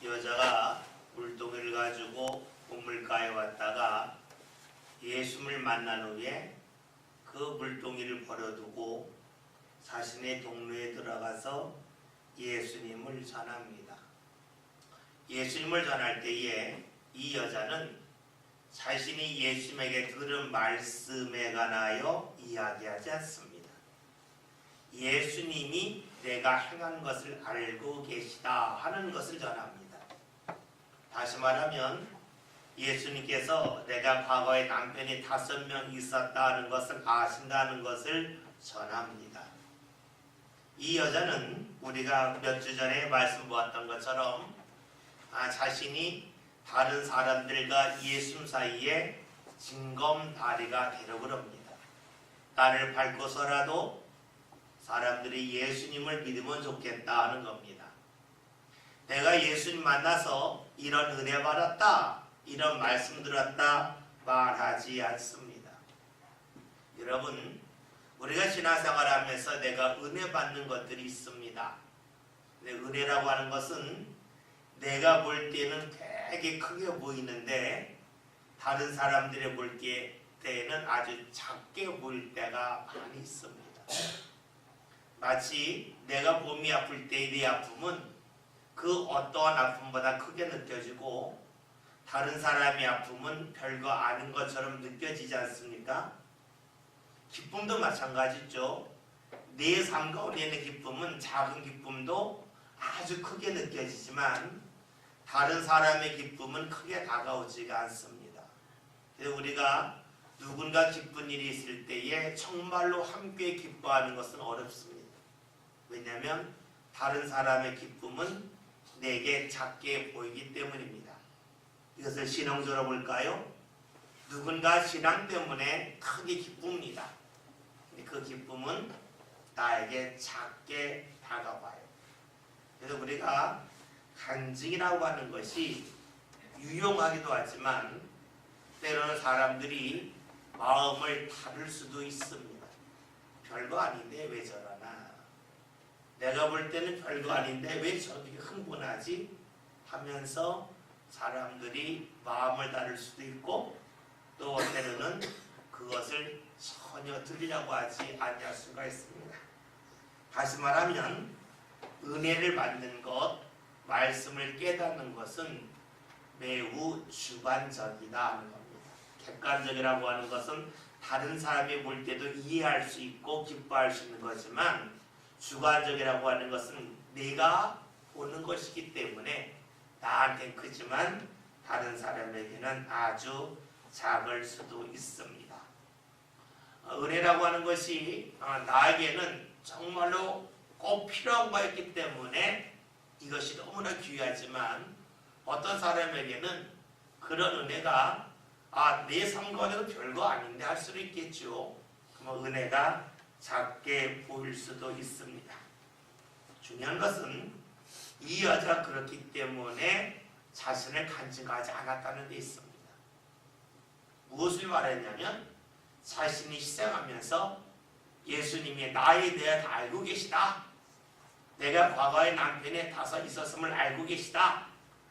여자가 물동이를 가지고 우물가에 왔다가 예수님을 만난 후에 그 물동이를 버려두고 자신의 동네에 들어가서 예수님을 전합니다. 예수님을 전할 때에 이 여자는 자신이 예수님에게 들은 말씀에 관하여 이야기하지 않습니다. 예수님이 내가 행한 것을 알고 계시다 하는 것을 전합니다. 다시 말하면 예수님께서 내가 과거에 남편이 5명 있었다는 것을 아신다는 것을 전합니다. 이 여자는 우리가 몇 주 전에 말씀 보았던 것처럼 자신이 다른 사람들과 예수님 사이에 징검다리가 되려고 합니다. 나를 밟고서라도 사람들이 예수님을 믿으면 좋겠다 하는 겁니다. 내가 예수님 만나서 이런 은혜 받았다, 이런 말씀 들었다 말하지 않습니다. 여러분, 우리가 신앙생활하면서 내가 은혜 받는 것들이 있습니다. 은혜라고 하는 것은 내가 볼 때는 되게 크게 보이는데 다른 사람들이 볼 때는 아주 작게 보일 때가 많이 있습니다. 마치 내가 몸이 아플 때의 내 아픔은 그 어떠한 아픔보다 크게 느껴지고 다른 사람의 아픔은 별거 아닌 것처럼 느껴지지 않습니까? 기쁨도 마찬가지죠. 내 삶 가운데 있는 기쁨은 작은 기쁨도 아주 크게 느껴지지만 다른 사람의 기쁨은 크게 다가오지가 않습니다. 그래서 우리가 누군가 기쁜 일이 있을 때에 정말로 함께 기뻐하는 것은 어렵습니다. 왜냐하면 다른 사람의 기쁨은 내게 작게 보이기 때문입니다. 이것을 신앙적으로 볼까요? 누군가 신앙 때문에 크게 기쁩니다. 그 기쁨은 나에게 작게 다가와요. 그래서 우리가 간증이라고 하는 것이 유용하기도 하지만 때로는 사람들이 마음을 다룰 수도 있습니다. 별거 아닌데 왜 저러나, 내가 볼 때는 별거 아닌데 왜 저렇게 흥분하지 하면서 사람들이 마음을 다룰 수도 있고 또 때로는 그것을 전혀 들으려고 하지 않을 수가 있습니다. 다시 말하면 은혜를 받는 것, 말씀을 깨닫는 것은 매우 주관적이다 하는 겁니다. 객관적이라고 하는 것은 다른 사람이 볼 때도 이해할 수 있고 기뻐할 수 있는 거지만 주관적이라고 하는 것은 내가 보는 것이기 때문에 나한테는 크지만 다른 사람에게는 아주 작을 수도 있습니다. 은혜라고 하는 것이 나에게는 정말로 꼭 필요한 거였기 때문에 이것이 너무나 귀하지만 어떤 사람에게는 그런 은혜가 내 삶 가운데도 별거 아닌데 할 수도 있겠죠. 그럼 은혜가 작게 보일 수도 있습니다. 중요한 것은 이 여자가 그렇기 때문에 자신을 간증하지 않았다는 데 있습니다. 무엇을 말했냐면 자신이 희생하면서 예수님이 나에 대해 다 알고 계시다, 내가 과거에 남편이 5 있었음을 알고 계시다,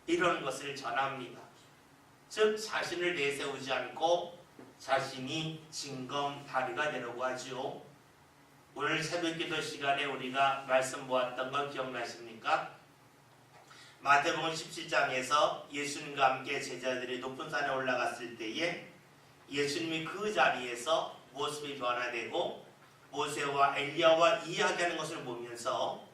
이런 것을 전합니다. 즉 자신을 내세우지 않고 자신이 징검다리가 되려고 하죠. 오늘 새벽기도 시간에 우리가 말씀 보았던 거 기억나십니까? 마태복음 17장에서 예수님과 함께 제자들이 높은 산에 올라갔을 때에 예수님이 그 자리에서 모습이 변화되고 모세와 엘리야와 이야기하는 것을 보면서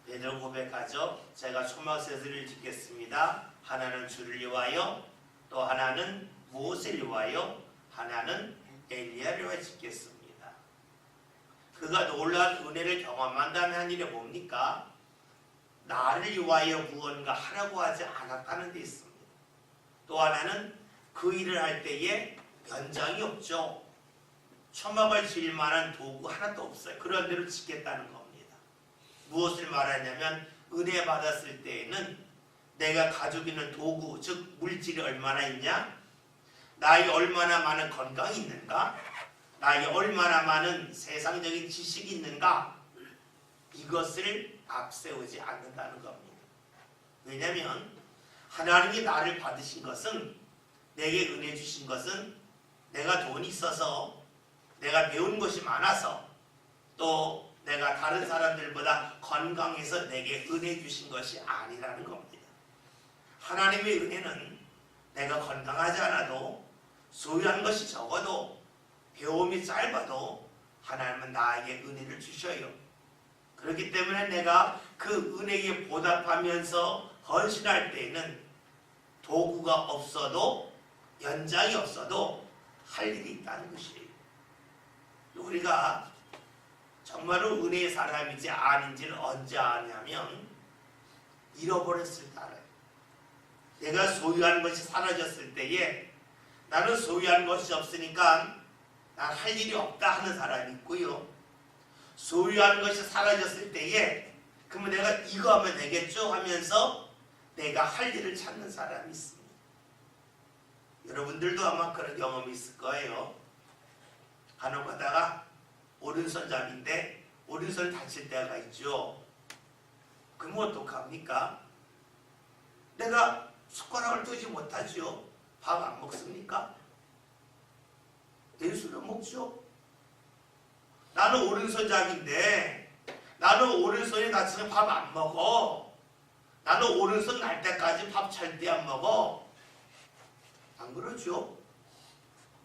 베드로 고백하죠. 제가 초막새들을 짓겠습니다. 하나는 주를 위하여, 또 하나는 모세를 위하여, 하나는 엘리야를 위하여 짓겠습니다. 그가 놀라운 은혜를 경험한 다음에 한 일이 뭡니까? 나를 위하여 무언가 하라고 하지 않았다는 데 있습니다. 또 하나는 그 일을 할 때에 연장이 없죠. 초막을 지을 만한 도구 하나도 없어요. 그런 대로 짓겠다는 겁니다. 무엇을 말하냐면 은혜 받았을 때에는 내가 가지고 있는 도구, 즉 물질이 얼마나 있냐, 나에게 얼마나 많은 건강이 있는가, 나에게 얼마나 많은 세상적인 지식이 있는가, 이것을 앞세우지 않는다는 겁니다. 왜냐하면 하나님이 나를 받으신 것은, 내게 은혜 주신 것은 내가 돈이 있어서, 내가 배운 것이 많아서, 또 내가 다른 사람들보다 건강해서 내게 은혜 주신 것이 아니라는 겁니다. 하나님의 은혜는 내가 건강하지 않아도, 소유한 것이 적어도, 배움이 짧아도 하나님은 나에게 은혜를 주셔요. 그렇기 때문에 내가 그 은혜에 보답하면서 헌신할 때에는 도구가 없어도, 연장이 없어도 할 일이 있다는 것이에요. 우리가 정말로 은혜의 사람인지 아닌지를 언제 아냐면 잃어버렸을 때 알아요. 내가 소유한 것이 사라졌을 때에 나는 소유한 것이 없으니까 난 할 일이 없다 하는 사람이 있고요. 소유한 것이 사라졌을 때에 그러면 내가 이거 하면 되겠죠 하면서 내가 할 일을 찾는 사람이 있습니다. 여러분들도 아마 그런 경험이 있을 거예요. 간혹 가다가 오른손잡이인데 오른손이 다칠 때가 있죠. 그러면 어떡합니까? 내가 숟가락을 들지 못하죠. 밥 안 먹습니까? 왼손은 먹죠. 나는 오른손잡이인데 나는 오른손이 다치면 밥 안 먹어. 나는 오른손 날 때까지 밥 절대 안 먹어. 안 그러죠?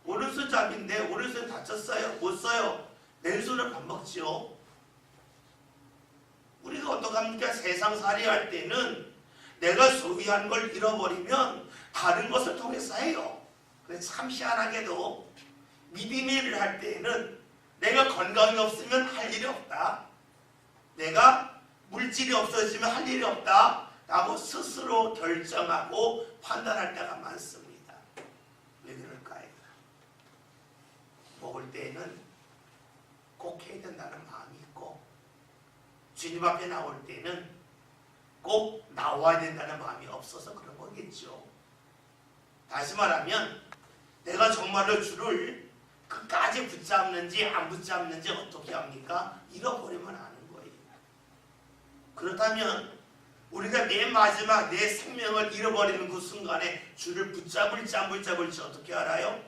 오른손잡이인데 오른손 다쳤어요. 못 써요. 왼손은 밥 먹죠. 우리가 어떡합니까? 세상살이 할 때는 내가 소유한 걸 잃어버리면 다른 것을 통해서 해요. 그래서 참 희한하게도 믿음의 일을 할 때에는 내가 건강이 없으면 할 일이 없다. 내가 물질이 없어지면 할 일이 없다. 라고 스스로 결정하고 판단할 때가 많습니다. 왜 그럴까요? 먹을 때에는 꼭 해야 된다는 마음이 있고, 주님 앞에 나올 때는 꼭 나와야 된다는 마음이 없어서 그런 거겠죠. 다시 말하면 내가 정말로 주를 끝까지 붙잡는지 안 붙잡는지 어떻게 합니까? 잃어버리면 아는 거예요. 그렇다면 우리가 맨 마지막 내 생명을 잃어버리는 그 순간에 주를 붙잡을지 안 붙잡을지 어떻게 알아요?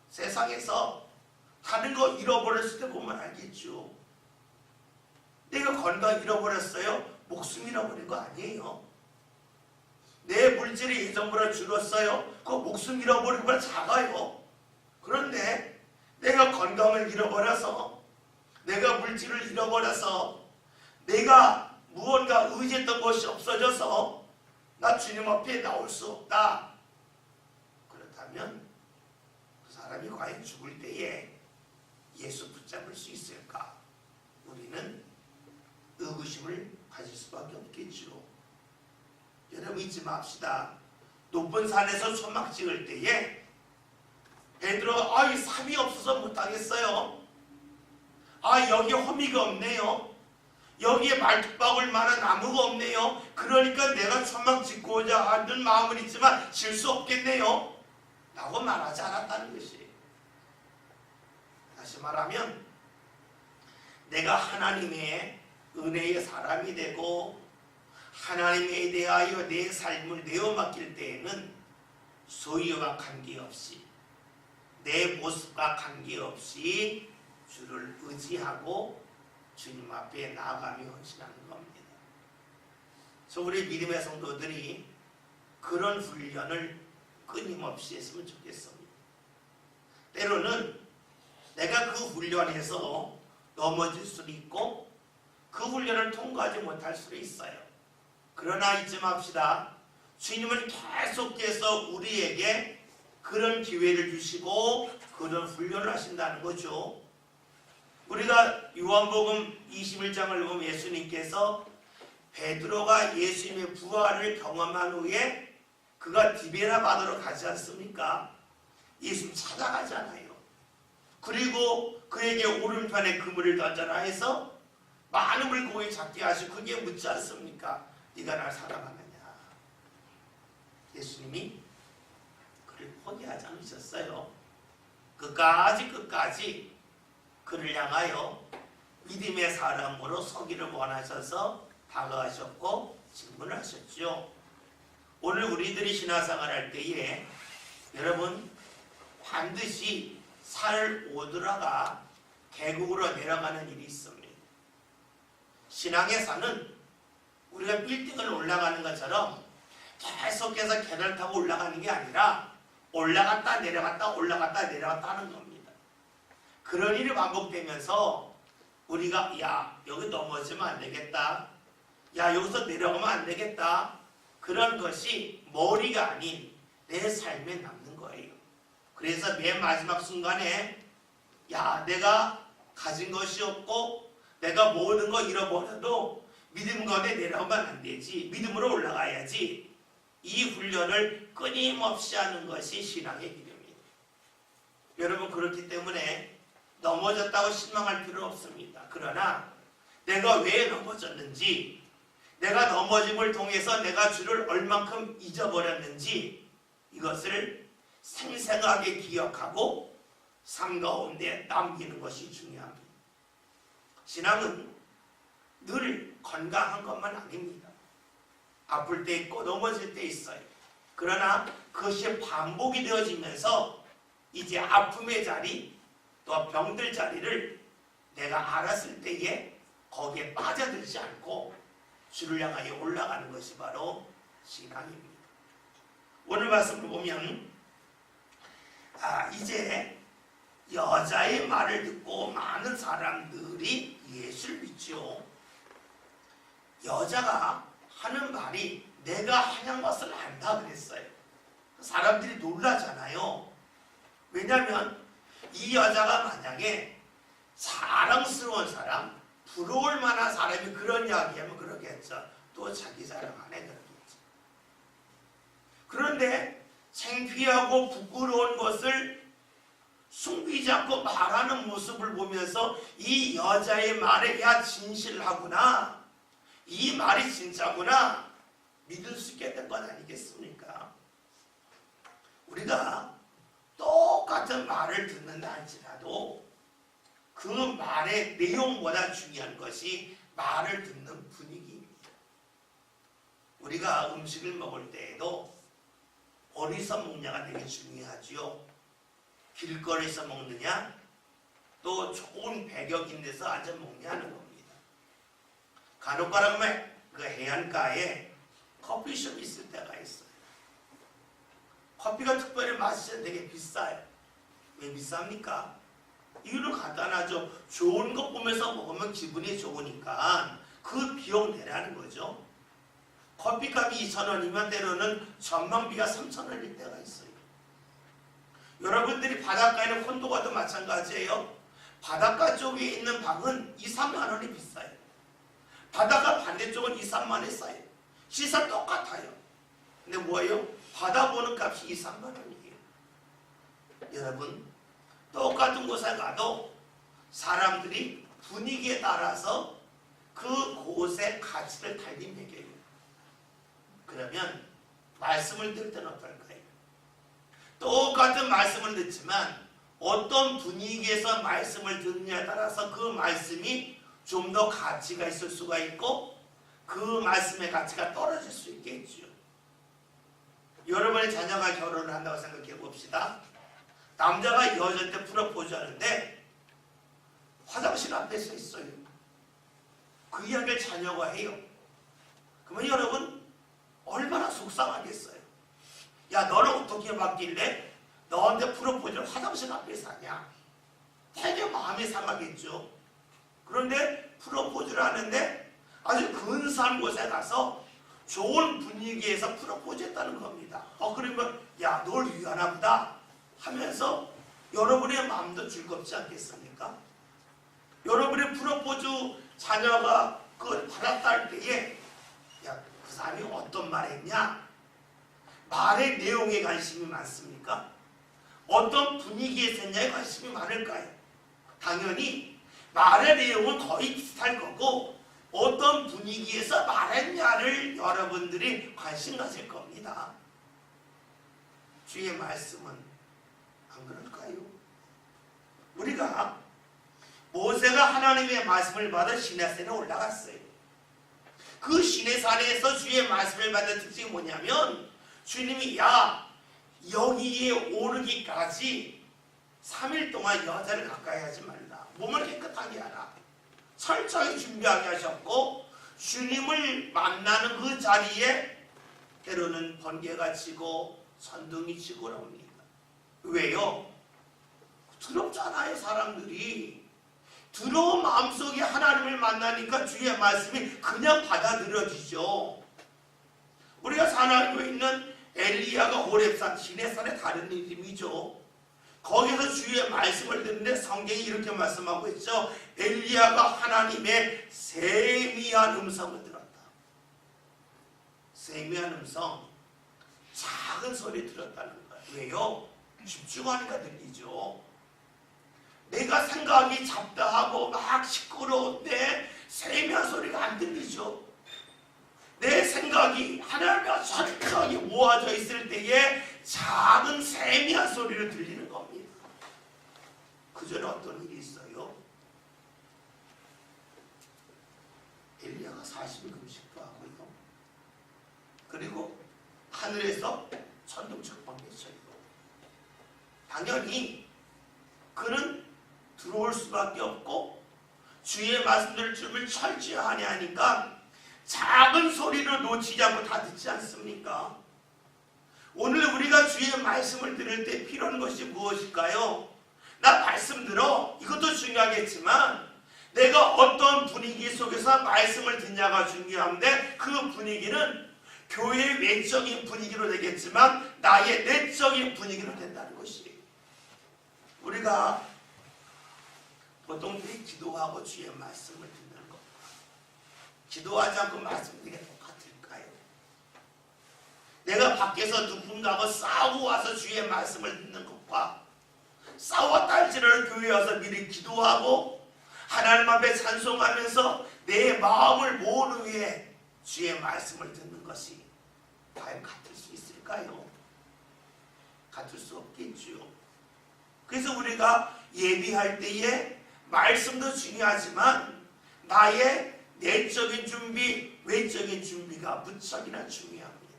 세상에서 다른 거 잃어버렸을 때 보면 알겠죠. 내가 건강 잃어버렸어요? 목숨 잃어버린 거 아니에요. 내 물질이 예전보다 줄었어요? 그 목숨 잃어버린 것보다 작아요. 그런데 내가 건강을 잃어버려서, 내가 물질을 잃어버려서, 내가 무언가 의지했던 것이 없어져서 나 주님 앞에 나올 수 없다. 그렇다면 그 사람이 과연 죽을 때에 예수 붙잡을 수 있을까? 우리는 의구심을 가질 수밖에 없겠죠. 여러분 잊지 맙시다. 높은 산에서 초막 찍을 때에 베드로가 이 삽이 없어서 못하겠어요. 여기 호미가 없네요. 여기에 말뚝박을 만한 나무가 없네요. 그러니까 내가 초막 짓고자 하는 마음은 있지만 질 수 없겠네요. 라고 말하지 않았다는 것이에요. 다시 말하면 내가 하나님의 은혜의 사람이 되고 하나님에 대하여 내 삶을 내어 맡길 때에는 소유와 관계없이, 내 모습과 관계없이 주를 의지하고 주님 앞에 나아가며 헌신하는 겁니다. 그래서 우리 믿음의 성도들이 그런 훈련을 끊임없이 했으면 좋겠습니다. 때로는 내가 그 훈련에서 넘어질 수도 있고 그 훈련을 통과하지 못할 수도 있어요. 그러나 잊지 맙시다. 주님은 계속해서 우리에게 그런 기회를 주시고 그런 훈련을 하신다는 거죠. 우리가 요한복음 21장을 보면 예수님께서 베드로가 예수님의 부활을 경험한 후에 그가 디베라 바다로 가지 않습니까? 예수님 찾아가잖아요. 그리고 그에게 오른편에 그물을 던져라 해서 많은 물고기 잡게 하시고 그게 묻지 않습니까? 네가 날 사랑하느냐? 예수님이 그를 포기하지 않으셨어요. 끝까지 그를 향하여 믿음의 사람으로 서기를 원하셔서 다가가셨고 질문을 하셨죠. 오늘 우리들이 신앙생활 할 때에 여러분 반드시 산을 오르다가 계곡으로 내려가는 일이 있습니다. 신앙의 산은 우리가 빌딩을 올라가는 것처럼 계속해서 계단을 타고 올라가는 게 아니라 올라갔다 내려갔다 올라갔다 내려갔다 하는 겁니다. 그런 일이 반복되면서 우리가 야 여기 넘어지면 안 되겠다, 야 여기서 내려가면 안 되겠다, 그런 것이 머리가 아닌 내 삶에 남는 거예요. 그래서 맨 마지막 순간에 야 내가 가진 것이 없고 내가 모든 거 잃어버려도 믿음 가운데 내려가면 안 되지, 믿음으로 올라가야지, 이 훈련을 끊임없이 하는 것이 신앙의 길입니다. 여러분 그렇기 때문에 넘어졌다고 실망할 필요 없습니다. 그러나 내가 왜 넘어졌는지, 내가 넘어짐을 통해서 내가 주를 얼만큼 잊어버렸는지 이것을 생생하게 기억하고 삶 가운데 남기는 것이 중요합니다. 신앙은 늘 건강한 것만 아닙니다. 아플 때 있고 넘어질 때 있어요. 그러나 그것이 반복이 되어지면서 이제 아픔의 자리 또 병들 자리를 내가 알았을 때에 거기에 빠져들지 않고 주를 향하여 올라가는 것이 바로 신앙입니다. 오늘 말씀을 보면 이제 여자의 말을 듣고 많은 사람들이 예수를 믿죠. 여자가 하는 말이 내가 하는 것을 안다 그랬어요. 사람들이 놀라잖아요. 왜냐하면 이 여자가 만약에 자랑스러운 사람, 부러울 만한 사람이 그런 이야기하면 그러겠죠. 또 자기 자랑 안 해 그러겠죠. 그런데 창피하고 부끄러운 것을 숨기지 않고 말하는 모습을 보면서 이 여자의 말에 야 진실하구나, 이 말이 진짜구나 믿을 수 있게 된 건 아니겠습니까? 우리가 똑같은 말을 듣는다 할지라도 그 말의 내용보다 중요한 것이 말을 듣는 분위기입니다. 우리가 음식을 먹을 때에도 어디서 먹냐가 되게 중요하지요. 길거리에서 먹느냐 또 좋은 배경 있는 데서 앉아 먹냐 하는 겁니다. 간혹 가다보면 그 해안가에 커피숍이 있을 때가 있어요. 커피가 특별히 맛이 되게 비싸요. 왜 비쌉니까? 이유는 간단하죠. 좋은 거 보면서 먹으면 기분이 좋으니까 그 비용 내라는 거죠. 커피값이 2,000원이면 때로는 전망비가 3,000원일 때가 있어요. 여러분들이 바닷가에는 콘도가도 마찬가지예요. 바닷가 쪽에 있는 방은 2, 3만 원이 비싸요. 바닷가 반대쪽은 2, 3만 원이 싸요. 시세 똑같아요. 근데 뭐예요? 바다 보는 값이 2, 3만 원이에요. 여러분 똑같은 곳에 가도 사람들이 분위기에 따라서 그 곳의 가치를 달리 매겨요. 그러면 말씀을 들을 때는 어떨까요? 똑같은 말씀을 듣지만 어떤 분위기에서 말씀을 듣느냐에 따라서 그 말씀이 좀 더 가치가 있을 수가 있고 그 말씀의 가치가 떨어질 수 있겠죠. 여러분의 자녀가 결혼을 한다고 생각해 봅시다. 남자가 여자한테 프로포즈 하는데 화장실 앞에 서 있어요. 그 이야기를 자녀가 해요. 그러면 여러분 얼마나 속상하겠어요. 야 너는 어떻게 바뀔래? 너한테 프로포즈를 화장실 앞에서 하냐? 되게 마음이 상하겠죠. 그런데 프로포즈를 하는데 아주 근사한 곳에 가서 좋은 분위기에서 프로포즈 했다는 겁니다. 그러면 야 널 위하나 보다 하면서 여러분의 마음도 즐겁지 않겠습니까? 여러분의 프로포즈 자녀가 그걸 받았다 할 때에 야 그 사람이 어떤 말 했냐? 말의 내용에 관심이 많습니까? 어떤 분위기에서 했냐에 관심이 많을까요? 당연히 말의 내용은 거의 비슷할 거고 어떤 분위기에서 말했냐를 여러분들이 관심 가질 겁니다. 주의 말씀은 안 그럴까요? 우리가 모세가 하나님의 말씀을 받아 시내산에 올라갔어요. 그 시내산에서 주의 말씀을 받은 특징이 뭐냐면 주님이 야 여기에 오르기까지 3일 동안 여자를 가까이 하지 말라. 몸을 깨끗하게 하라. 철저히 준비하게 하셨고 주님을 만나는 그 자리에 때로는 번개가 치고 천둥이 치고 나옵니다. 왜요? 두렵잖아요. 사람들이. 두려운 마음속에 하나님을 만나니까 주의 말씀이 그냥 받아들여지죠. 우리가 잘 알고 있는 엘리야가 호렙산 시내산의 다른 이름이죠. 거기서 주의 말씀을 듣는데 성경이 이렇게 말씀하고 있죠. 엘리야가 하나님의 세미한 음성을 들었다. 세미한 음성, 작은 소리 들었다는 거예요. 왜요? 집중하니까 들리죠. 내가 생각이 잡다하고 막 시끄러운데 세미한 소리가 안 들리죠. 내 생각이 하나님과 철저하게 모아져 있을 때에 작은 세미한 소리를 들리는 겁니다. 그 전에 어떤 일이 있어요? 엘리야가 40일 금식도 하고요. 그리고 하늘에서 천둥철방이 쳐요. 당연히 그는 들어올 수밖에 없고 주의 말씀들을 철저하게 하니까 작은 소리를 놓치지 않고 다 듣지 않습니까? 오늘 우리가 주의 말씀을 들을 때 필요한 것이 무엇일까요? 나 말씀 들어. 이것도 중요하겠지만 내가 어떤 분위기 속에서 말씀을 듣냐가 중요한데 그 분위기는 교회의 외적인 분위기로 되겠지만 나의 내적인 분위기로 된다는 것이에요. 우리가 보통 우리 기도하고 주의 말씀을 듣는 것, 기도하지 않고 말씀 듣는 게 똑같을까요? 내가 밖에서 누군가하고 싸우고 와서 주의 말씀을 듣는 것과 싸웠다 할지라도 교회에 와서 미리 기도하고 하나님 앞에 찬송하면서 내 마음을 모으기 위해 주의 말씀을 듣는 것이 과연 같을 수 있을까요? 같을 수 없겠죠. 그래서 우리가 예비할 때에 말씀도 중요하지만 나의 내적인 준비, 외적인 준비가 무척이나 중요합니다.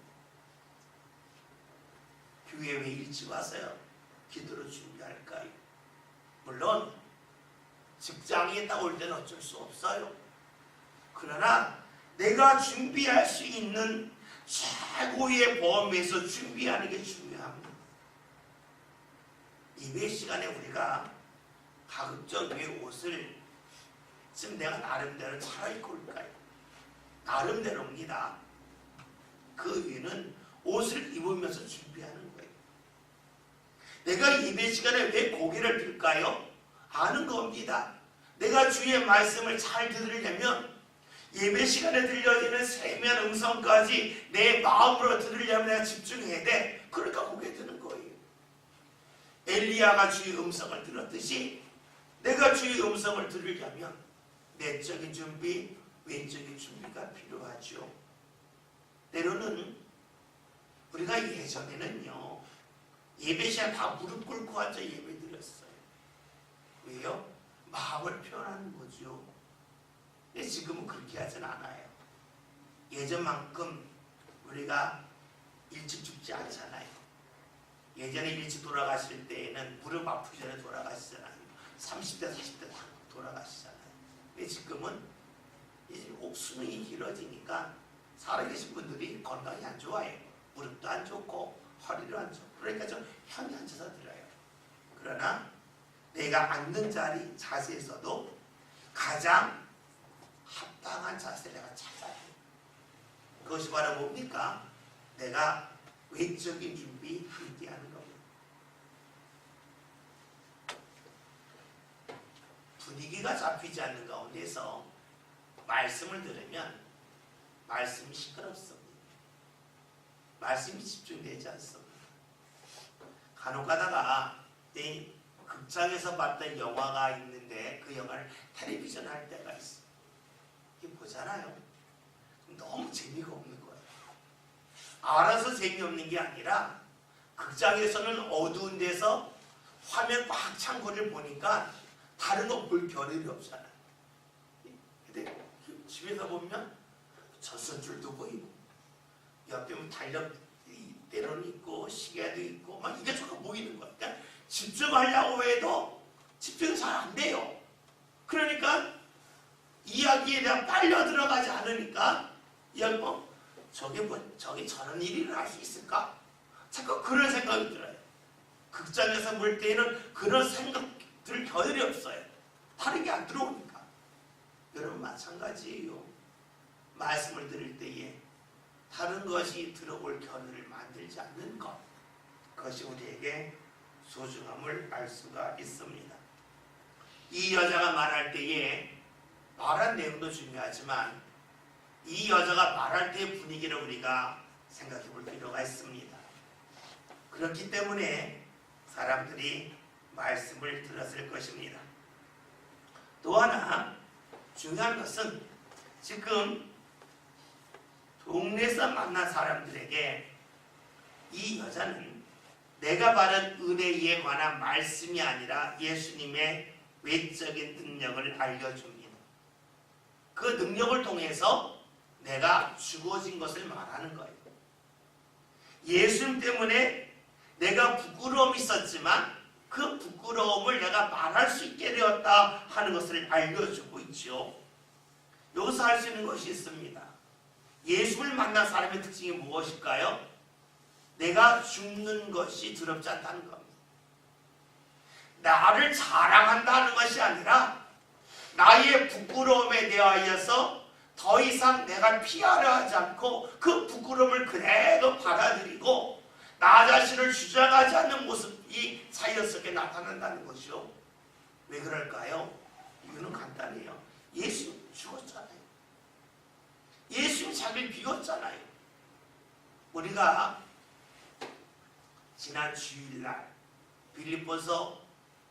교회에 왜 일찍 와서요? 기도로 준비할까요? 물론 직장에 있다 올 때는 어쩔 수 없어요. 그러나 내가 준비할 수 있는 최고의 범위에서 준비하는 게 중요합니다. 예배 시간에 우리가 가급적 왜 옷을 지금 내가 나름대로 차려입고 올까요? 나름대로입니다. 그 이유는 옷을 입으면서 준비하는 거예요. 내가 예배 시간에 왜 고개를 들까요? 아는 겁니다. 내가 주의 말씀을 잘 들으려면 예배 시간에 들려지는 세미한 음성까지 내 마음으로 들으려면 내가 집중해야 돼. 그러니까 고개 드는 거예요. 엘리야가 주의 음성을 들었듯이 내가 주의 음성을 들으려면 내적인 준비, 외적인 준비가 필요하죠. 때로는 우리가 예전에는요 예배 시간 다 무릎 꿇고 앉아 예배 드렸어요. 왜요? 마음을 표현하는 거죠. 근데 지금은 그렇게 하진 않아요. 예전만큼 우리가 일찍 죽지 않잖아요. 예전에 일찍 돌아가실 때에는 무릎 아프기 전에 돌아가시잖아요. 30대, 40대 다 돌아가시잖아요. 근데 지금은 이제 수명이 길어지니까 살아계신 분들이 건강이 안 좋아요. 무릎도 안 좋고 허리도 안 좋고 그러니까 좀 편히 앉아서 들어요. 그러나 내가 앉는 자세에서도 가장 합당한 자세를 내가 찾아야 해요. 그것이 바로 뭡니까? 내가 외적인 준비 있게 하는 겁니다. 분위기가 잡히지 않는 가운데서 말씀을 들으면 말씀이 시끄럽습니다. 말씀이 집중되지 않습니다. 간혹 가다가 내 극장에서 봤던 영화가 있는데 그 영화를 텔레비전 할 때가 있어요. 이게 보잖아요. 너무 재미가 없는 거예요. 알아서 재미없는 게 아니라 극장에서는 어두운 데서 화면 꽉 찬 거를 보니까 다른 거 볼 겨를이 없잖아요. 근데 집에서 보면 전선줄도 보이고 옆에 달력 때로는 있고 시계도 있고 막 이것저것 보이는 거야. 그러니까 집중하려고 해도 집중이 잘 안 돼요. 그러니까 이야기에 대한 빨려 들어가지 않으니까 이야기 저게 저런 일이 일어날 수 있을까? 자꾸 그런 생각이 들어요. 극장에서 볼 때에는 그런 생각들 겨를이 없어요. 다른 게 안 들어오니까. 여러분 마찬가지예요. 말씀을 들을 때에 다른 것이 들어올 겨를을 만들지 않는 것, 그것이 우리에게 소중함을 알 수가 있습니다. 이 여자가 말할 때에 말한 내용도 중요하지만 이 여자가 말할 때의 분위기를 우리가 생각해 볼 필요가 있습니다. 그렇기 때문에 사람들이 말씀을 들었을 것입니다. 또 하나 중요한 것은 지금 동네에서 만난 사람들에게 이 여자는 내가 받은 은혜에 관한 말씀이 아니라 예수님의 외적인 능력을 알려줍니다. 그 능력을 통해서 내가 죽어진 것을 말하는 거예요. 예수님 때문에 내가 부끄러움이 있었지만 그 부끄러움을 내가 말할 수 있게 되었다 하는 것을 알려주고 있죠. 여기서 할 수 있는 것이 있습니다. 예수를 만난 사람의 특징이 무엇일까요? 내가 죽는 것이 두렵지 않다는 겁니다. 나를 자랑한다는 것이 아니라 나의 부끄러움에 대하여서 더 이상 내가 피하려 하지 않고 그 부끄러움을 그대로 받아들이고 나 자신을 주장하지 않는 모습이 자연스럽게 나타난다는 것이요. 왜 그럴까요? 이유는 간단해요. 예수님 죽었잖아요. 예수님 자기를 비웠잖아요. 우리가 지난 주일날 빌립보서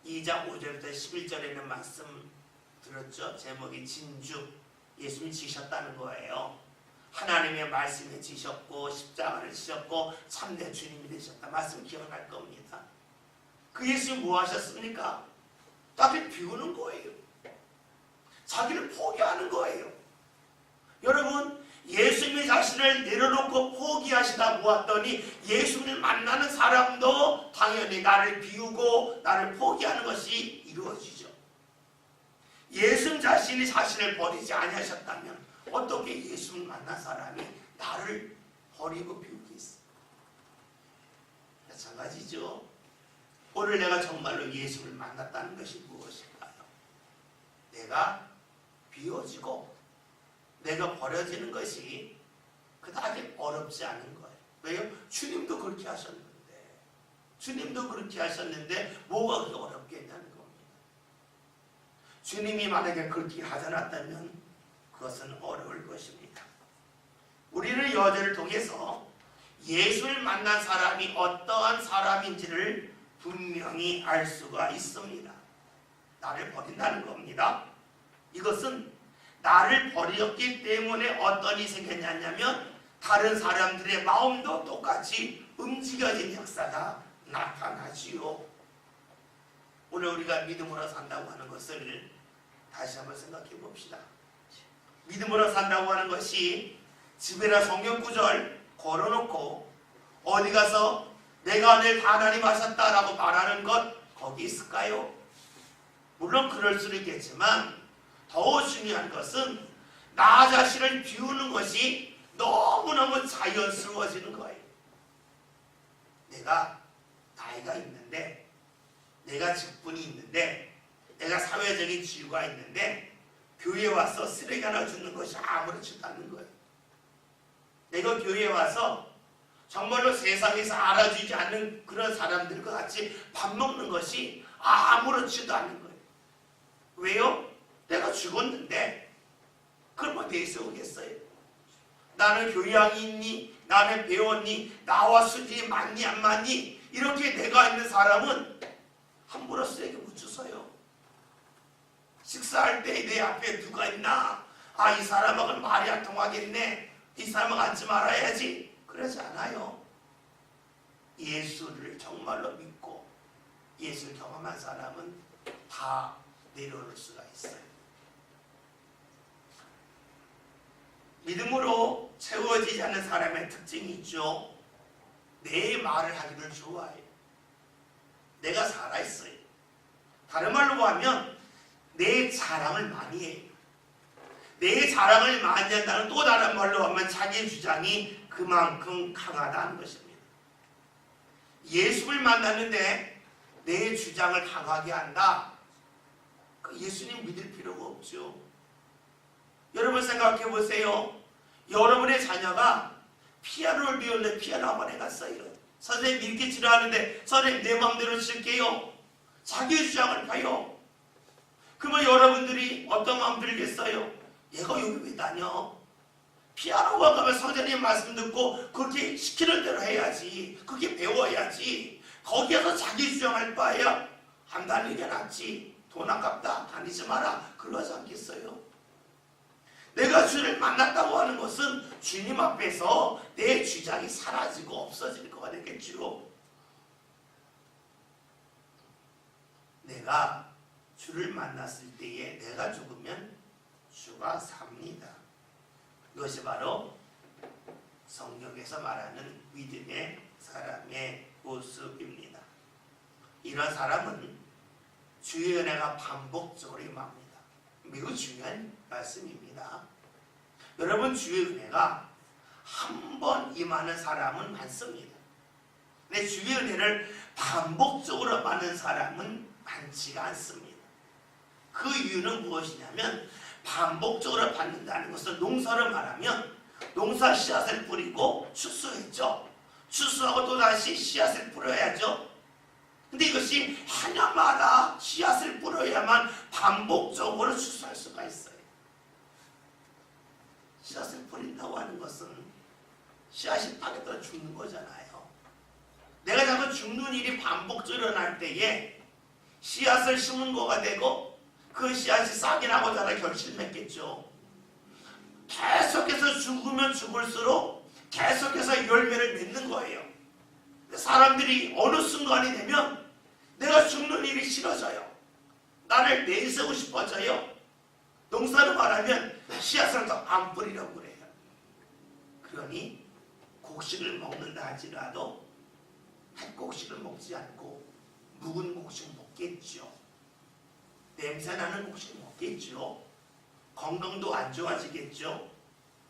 2장 5절부터 11절에는 말씀 들었죠. 제목이 진주, 예수님이 지셨다는 거예요. 하나님의 말씀에 지셨고 십자가를 지셨고 참된 주님이 되셨다. 말씀 기억날 겁니다. 그 예수님 뭐 하셨습니까? 자기를 비우는 거예요. 자기를 포기하는 거예요. 여러분, 예수님의 자신을 내려놓고 포기하시다 보았더니 예수님을 만나는 사람도 당연히 나를 비우고 나를 포기하는 것이 이루어지죠. 예수님 자신이 자신을 버리지 아니하셨다면 어떻게 예수님을 만난 사람이 나를 버리고 비우겠어요? 마찬가지죠. 오늘 내가 정말로 예수를 만났다는 것이 무엇일까요? 내가 비워지고 내가 버려지는 것이 그다지 어렵지 않은 거예요. 왜요? 주님도 그렇게 하셨는데 뭐가 그렇게 어렵겠냐는 겁니다. 주님이 만약에 그렇게 하지 않았다면 그것은 어려울 것입니다. 우리는 여자를 통해서 예수를 만난 사람이 어떠한 사람인지를 분명히 알 수가 있습니다. 나를 버린다는 겁니다. 이것은 나를 버렸기 때문에 어떤 일이 생겼냐면 다른 사람들의 마음도 똑같이 움직여진 역사가 나타나지요. 오늘 우리가 믿음으로 산다고 하는 것을 다시 한번 생각해 봅시다. 믿음으로 산다고 하는 것이 집에나 성경 구절 걸어놓고 어디 가서 내가 늘 하나님 하셨다라고 말하는 것 거기 있을까요? 물론 그럴 수도 있겠지만 더 중요한 것은 나 자신을 비우는 것이 너무너무 자연스러워지는 거예요. 내가 나이가 있는데, 내가 직분이 있는데, 내가 사회적인 지위가 있는데 교회에 와서 쓰레기 하나 줍는 것이 아무렇지도 않은 거예요. 내가 교회에 와서 정말로 세상에서 알아주지 않는 그런 사람들과 같이 밥 먹는 것이 아무렇지도 않은 거예요. 왜요? 내가 죽었는데 그럼 어디에서 오겠어요? 나는 교양이 있니? 나는 배웠니? 나와 수준이 맞니 안 맞니? 이렇게 내가 있는 사람은 함부로 쓰레기 못 주워요. 식사할 때 내 앞에 누가 있나? 아, 이 사람하고는 말이 안 통하겠네. 이 사람하고 앉지 말아야지. 그러지 않아요. 예수를 정말로 믿고 예수를 경험한 사람은 다 내려놓을 수가 있어요. 믿음으로 채워지지 않는 사람의 특징이 있죠. 내 말을 하기를 좋아해요. 내가 살아있어요. 다른 말로 하면 내 자랑을 많이 해요. 내 자랑을 많이 한다는 또 다른 말로 하면 자기 주장이 그만큼 강하다는 것입니다. 예수를 만났는데 내 주장을 강하게 한다. 예수님 믿을 필요가 없죠. 여러분 생각해 보세요. 여러분의 자녀가 피아노를 배우는데 피아노 학원에 갔어요. 선생님 이렇게 치료하는데 선생님 내 마음대로 칠게요. 자기 주장을 봐요. 그러면 여러분들이 어떤 마음 들겠어요? 얘가 여기 왜 다녀? 피아노가 가면 선생님 말씀 듣고 그렇게 시키는 대로 해야지. 그렇게 배워야지. 거기에서 자기 주장할 바에야 안 다니는 게 낫지. 돈 아깝다. 다니지 마라. 그러지 않겠어요? 내가 주를 만났다고 하는 것은 주님 앞에서 내 주장이 사라지고 없어질 거가 되겠죠. 내가 주를 만났을 때에 내가 죽으면 주가 삽니다. 이것이 바로 성경에서 말하는 믿음의 사람의 모습입니다. 이런 사람은 주의 은혜가 반복적으로 임합니다. 매우 중요한 말씀입니다. 여러분 주의 은혜가 한 번 임하는 사람은 많습니다. 근데 주의 은혜를 반복적으로 받는 사람은 많지가 않습니다. 그 이유는 무엇이냐면 반복적으로 받는다는 것은 농사를 말하면 농사 씨앗을 뿌리고 추수했죠. 추수하고 또다시 씨앗을 뿌려야죠. 근데 이것이 하나마다 씨앗을 뿌려야만 반복적으로 추수할 수가 있어요. 씨앗을 뿌린다고 하는 것은 씨앗이 땅에 떨어 죽는 거잖아요. 내가 자꾸 죽는 일이 반복적으로 일어날 때에 씨앗을 심은 거가 되고 그 씨앗이 싹이 나고 자라 결실을 맺겠죠. 계속해서 죽으면 죽을수록 계속해서 열매를 맺는 거예요. 사람들이 어느 순간이 되면 내가 죽는 일이 싫어져요. 나를 내세우고 싶어져요. 농사를 말하면 씨앗을 더 안 뿌리려고 그래요. 그러니 곡식을 먹는다 하지라도 햇곡식을 먹지 않고 묵은 곡식 먹겠죠. 냄새나는 곡식 먹겠죠. 건강도 안 좋아지겠죠.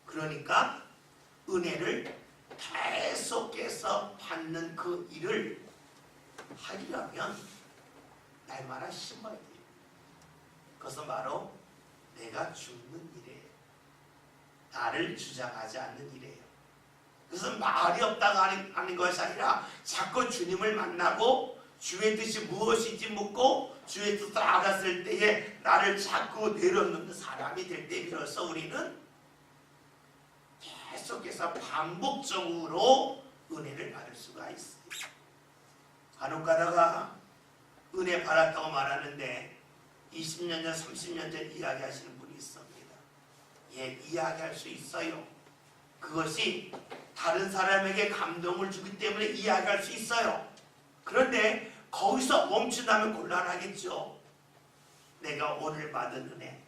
그러니까 은혜를 계속해서 받는 그 일을 하려면 날마다 심어야 돼요. 그것은 바로 내가 죽는 일이에요. 나를 주장하지 않는 일이에요. 그것은 말이 없다가 하는 것이 아니라 자꾸 주님을 만나고 주의 뜻이 무엇인지 묻고 주의 뜻을 알았을 때에 나를 자꾸 내려놓는 사람이 될 때 비로소 우리는 계속해서 반복적으로 은혜를 받을 수가 있어요. 간혹 가다가 은혜 받았다고 말하는데 20년 전, 30년 전 이야기하시는 분이 있습니다. 예, 이야기할 수 있어요. 그것이 다른 사람에게 감동을 주기 때문에 이야기할 수 있어요. 그런데 거기서 멈춘다면 곤란하겠죠. 내가 오늘 받은 은혜,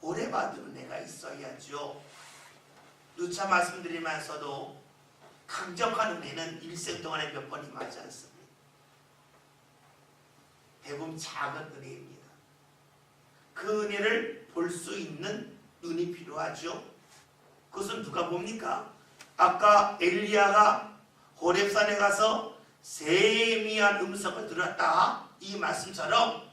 오래 받은 은혜가 있어야죠. 누차 말씀드리면서도 강력한 은혜는 일생 동안에 몇 번 임하지 않습니다. 대부분 작은 은혜입니다. 그 은혜를 볼 수 있는 눈이 필요하죠. 그것은 누가 봅니까? 아까 엘리야가 호렙산에 가서 세미한 음성을 들었다. 이 말씀처럼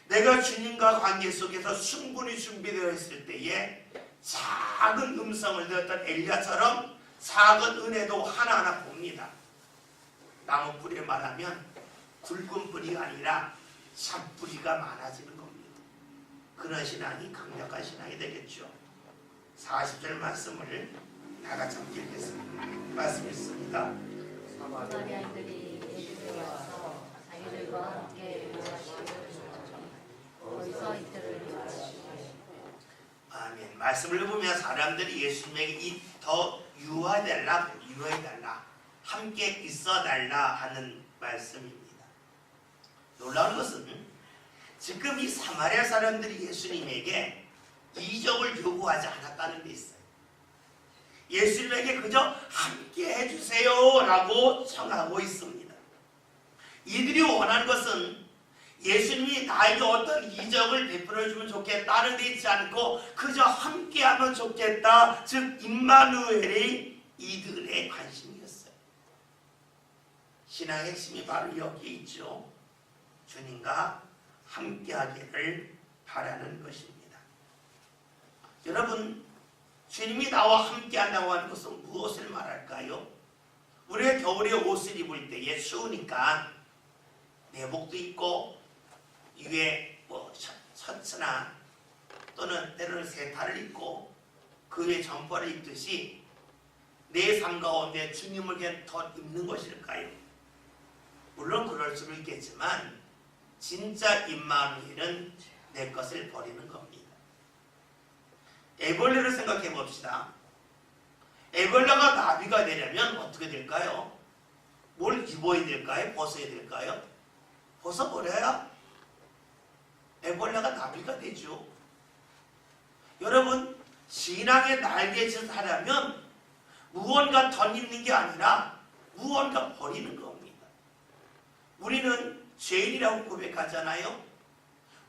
내가 주님과 관계 속에서 충분히 준비되어 있을 때에 작은 음성을 들었던 엘리야처럼 작은 은혜도 하나하나 봅니다. 나무 뿌리를 말하면 굵은 뿌리가 아니라 잔뿌리가 많아지는 겁니다. 그런 신앙이 강력한 신앙이 되겠죠. 40절 말씀을 다 같이 함께 읽겠습니다. 말씀 있습니다. 사마리아인들이 예수께 와서 자기들과 함께 유하시기를 거기서 이틀을 유하시고. 아멘. 말씀을 보면 사람들이 예수님에게 더 유하달라, 유하달라, 함께 있어달라 하는 말씀입니다. 놀라운 것은 지금 이 사마리아 사람들이 예수님에게 이적을 요구하지 않았다는 데 있어요. 예수님에게 그저 함께 해주세요 라고 청하고 있습니다. 이들이 원하는 것은 예수님이 나에게 어떤 이적을 베풀어주면 좋겠다는 데 있지 않고 그저 함께하면 좋겠다, 즉 임마누엘이 이들의 관심이었어요. 신앙의 핵심이 바로 여기 있죠. 주님과 함께하기를 바라는 것입니다. 여러분, 주님이 나와 함께한다고 하는 것은 무엇을 말할까요? 우리가 겨울에 옷을 입을 때에 추우니까 내복도 입고 위에 셔츠나 또는 때로는 세타를 입고 그 위에 점퍼를 입듯이 내 삶 가운데 주님을 그냥 더 입는 것일까요? 물론 그럴 수도 있겠지만 진짜 임마누엘은 내 것을 버리는 겁니다. 애벌레를 생각해 봅시다. 애벌레가 나비가 되려면 어떻게 될까요? 뭘 입어야 될까요? 벗어야 될까요? 벗어버려야 애벌레가 나비가 되죠. 여러분, 신앙의 날개짓을 하려면 무언가 덧입는 게 아니라 무언가 버리는 겁니다. 우리는 죄인이라고 고백하잖아요.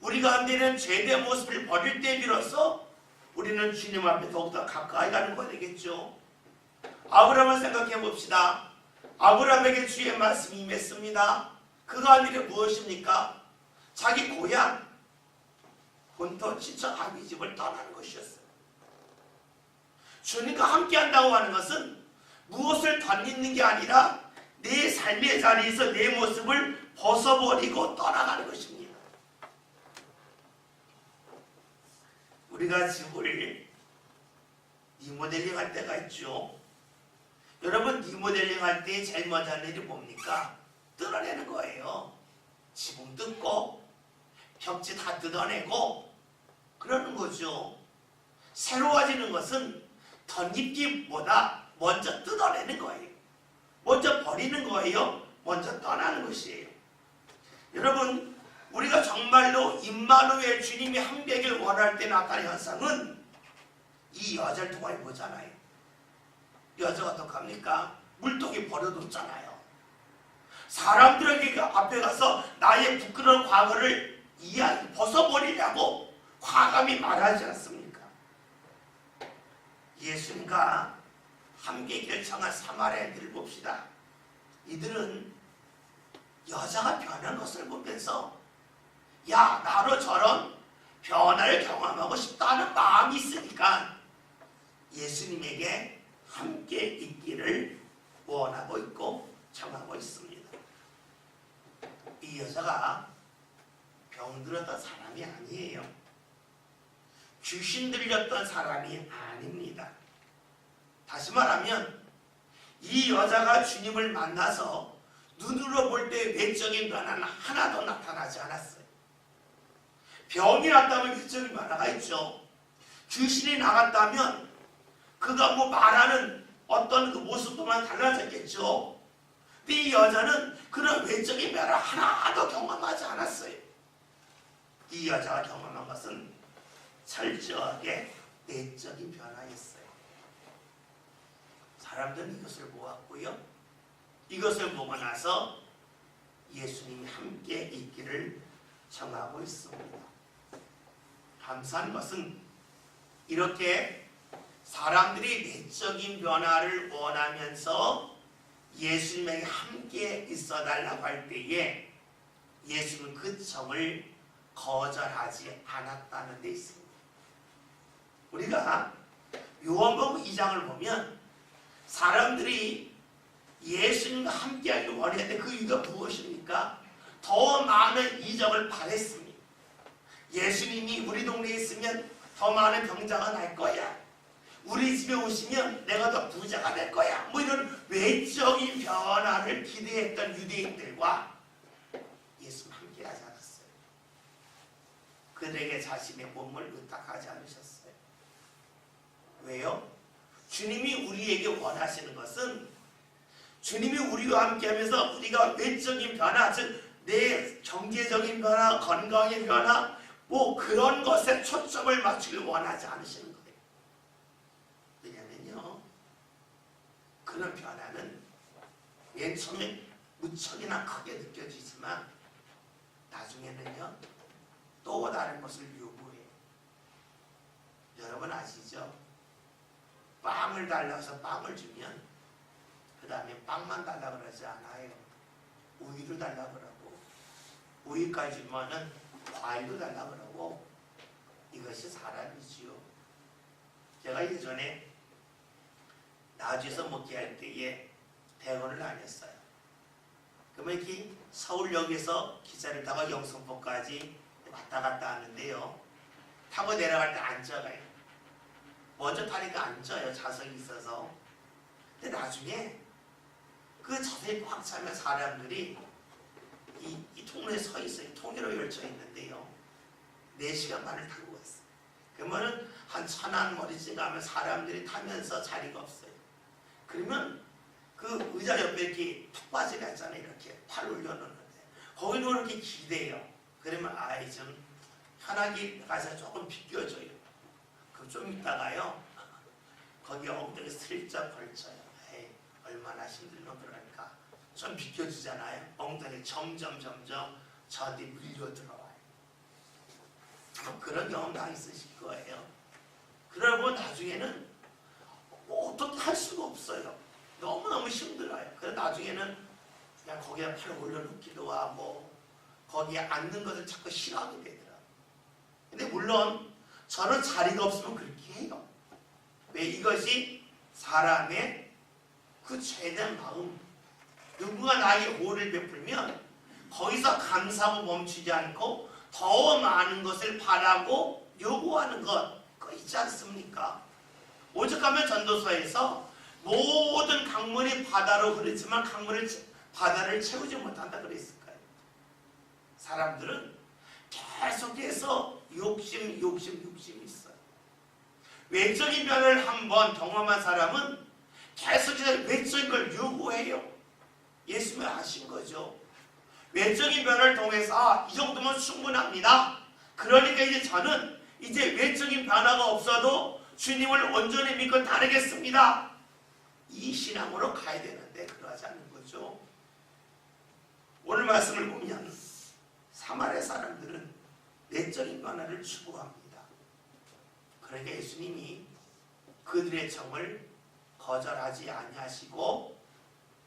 우리 가운데는 죄된 모습을 버릴 때 비로소 우리는 주님 앞에 더욱더 가까이 가는 거 되겠죠. 아브라함을 생각해 봅시다. 아브라함에게 주의 말씀이 임했습니다. 그가 한 일이 무엇입니까? 자기 고향 본토 친척 아비 집을 떠나는 것이었어요. 주님과 함께한다고 하는 것은 무엇을 덧입는 게 아니라 내 삶의 자리에서 내 모습을 벗어버리고 떠나가는 것입니다. 우리가 집을 리모델링 할 때가 있죠. 여러분, 리모델링 할 때 제일 먼저 하는 일이 뭡니까? 뜯어내는 거예요. 지붕 뜯고 벽지 다 뜯어내고 그러는 거죠. 새로워지는 것은 덧입기보다 먼저 뜯어내는 거예요. 먼저 버리는 거예요. 먼저 떠나는 것이에요. 여러분, 우리가 정말로 임마누엘 주님이 함께하길 원할 때 나타나는 현상은 이 여자를 통해 보잖아요. 여자가 어떡합니까? 물통에 버려뒀잖아요. 사람들에게 앞에 가서 나의 부끄러운 과거를 벗어버리려고 과감히 말하지 않습니까? 예수님과 함께 결정한 사마리아인들을 봅시다. 이들은 여자가 변한 것을 보면서 야, 나로 저런 변화를 경험하고 싶다는 마음이 있으니까 예수님에게 함께 있기를 원하고 있고 청하고 있습니다. 이 여자가 병들었던 사람이 아니에요. 귀신 들렸던 사람이 아닙니다. 다시 말하면 이 여자가 주님을 만나서 눈으로 볼 때 외적인 변화는 하나도 나타나지 않았어요. 병이 났다면 외적인 변화가 있죠. 귀신이 나갔다면 그가 말하는 어떤 그 모습도만 달라졌겠죠. 근데 이 여자는 그런 외적인 변화 하나도 경험하지 않았어요. 이 여자가 경험한 것은 철저하게 내적인 변화였어요. 사람들은 이것을 보았고요. 이것을 보고 나서 예수님이 함께 있기를 청하고 있습니다. 감사한 것은 이렇게 사람들이 내적인 변화를 원하면서 예수님에게 함께 있어달라고 할 때에 예수는 그 청을 거절하지 않았다는 데 있습니다. 우리가 요한복음 2장을 보면 사람들이 예수님과 함께하기를 원했는데 그 이유가 무엇입니까? 더 많은 이적을 바랬습니다. 예수님이 우리 동네에 있으면 더 많은 병자가 날 거야. 우리 집에 오시면 내가 더 부자가 될 거야. 이런 외적인 변화를 기대했던 유대인들과 예수님 함께하지 않았어요. 그들에게 자신의 몸을 의탁하지 않으셨어요. 왜요? 주님이 우리에게 원하시는 것은 주님이 우리와 함께하면서 우리가 외적인 변화, 즉 내 경제적인 변화, 건강의 변화, 그런 것에 초점을 맞추길 원하지 않으시는 거예요. 왜냐면요, 그런 변화는 맨 처음에 무척이나 크게 느껴지지만 나중에는요 또 다른 것을 요구해요. 여러분 아시죠? 빵을 달라서 빵을 주면 그 다음에 빵만 달라 그러지 않아요. 우유를 달라 그러고 우유까지 주면은 과일도 달라 그러고 이것이 사람이지요. 제가 예전에 나주에서 먹게 할 때에 대원을 다녔어요. 그러면 이렇게 서울역에서 기차를 타고 영등포까지 왔다 갔다 하는데요. 타고 내려갈 때 앉아가요. 먼저 타니까 앉아요. 좌석이 있어서. 근데 나중에 그 좌석이 꽉 차면 사람들이 이 통로에 서 있어요. 통일로 열쳐 있는데요. 4시간 반을 타고 갔어요. 그러면은 한 천안머리쯤 가면 사람들이 타면서 자리가 없어요. 그러면 그 의자 옆에 이렇게 툭 빠지가 있잖아요. 이렇게 팔 올려놓는데 거기는 이렇게 기대요. 그러면 아이 좀 편하게 가서 조금 비껴줘요. 그럼 좀 있다가요 거기 엉덩이 슬쩍 걸쳐요. 에이, 얼마나 힘들면 그러니까 좀 비켜주잖아요. 엉덩이 점점 저 뒤 밀려 들어와요. 그런 경험 다 있으실 거예요. 그러고 나중에는 또 탈 수가 없어요. 너무너무 힘들어요. 그래서 나중에는 그냥 거기에 팔을 올려놓기도 하고 거기에 앉는 것을 자꾸 싫어하게 되더라고요. 근데 물론 저는 자리가 없으면 그렇게 해요. 왜? 이것이 사람의 그 죄된 마음. 누군가 나에게 오를 베풀면 거기서 감사하고 멈추지 않고 더 많은 것을 바라고 요구하는 것, 그거 있지 않습니까? 오죽하면 전도서에서 모든 강물이 바다로 흐르지만 바다를 채우지 못한다 그랬을까요? 사람들은 계속해서 욕심이 있어요. 외적인 면을 한번 경험한 사람은 계속해서 외적인 걸 요구해요. 예수님이 하신 거죠. 외적인 면을 통해서 이 정도면 충분합니다. 그러니까 이제 저는 이제 외적인 변화가 없어도 주님을 온전히 믿고 따르겠습니다. 이 신앙으로 가야 되는데 그러지 않는 거죠. 오늘 말씀을 보면 사마리아 사람들은 내적인 변화를 추구합니다. 그러니까 예수님이 그들의 청을 거절하지 아니하시고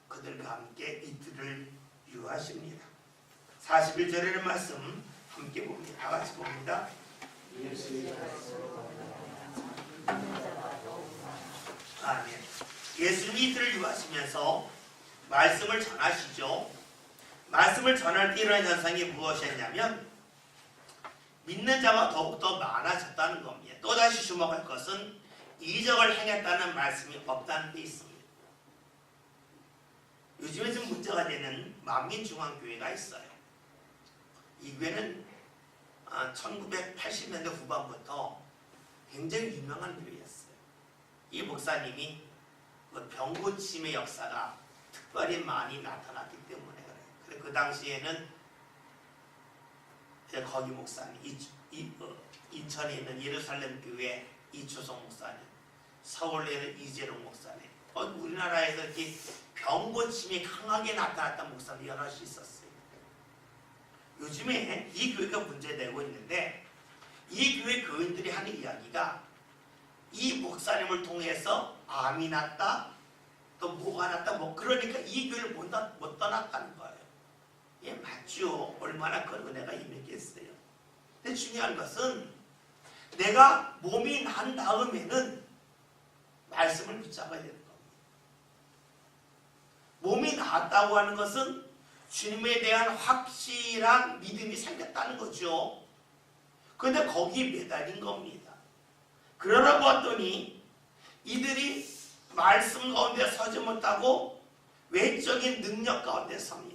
그들과 함께 이틀을 유하십니다. 41절에는 말씀 함께 봅니다. 다 같이 봅니다. 아멘. 예수님이 이들을 유하시면서 말씀을 전하시죠. 말씀을 전할 때 일어난 현상이 무엇이었냐면 믿는 자가 더욱더 많아졌다는 겁니다. 또다시 주목할 것은 이적을 행했다는 말씀이 없다는 데 있습니다. 요즘에 좀 문제가 되는 만민중앙교회가 있어요. 이 교회는 1980년대 후반부터 굉장히 유명한 교회였어요. 이 목사님이 병고침의 역사가 특별히 많이 나타났기 때문에 그래요. 그래서 그 당시에는 거기 목사님, 인천에 있는 예루살렘 교회 이초성 목사님, 서울에 있는 이재룡 목사님, 우리나라에서 이렇게 병고침이 강하게 나타났던 목사님 여럿이 있었어요. 요즘에 이 교회가 문제되고 있는데 이 교회 교인들이 하는 이야기가 이 목사님을 통해서 암이 났다, 또 뭐가 났다, 그러니까 이 교회를 못 떠났다는 거예요. 예, 맞죠. 얼마나 큰 은혜가 임했겠어요. 근데 중요한 것은 내가 몸이 난 다음에는 말씀을 붙잡아야 되는 겁니다. 몸이 나았다고 하는 것은 주님에 대한 확실한 믿음이 생겼다는 거죠. 그런데 거기에 매달린 겁니다. 그러나 보았더니 이들이 말씀 가운데 서지 못하고 외적인 능력 가운데 섭니다.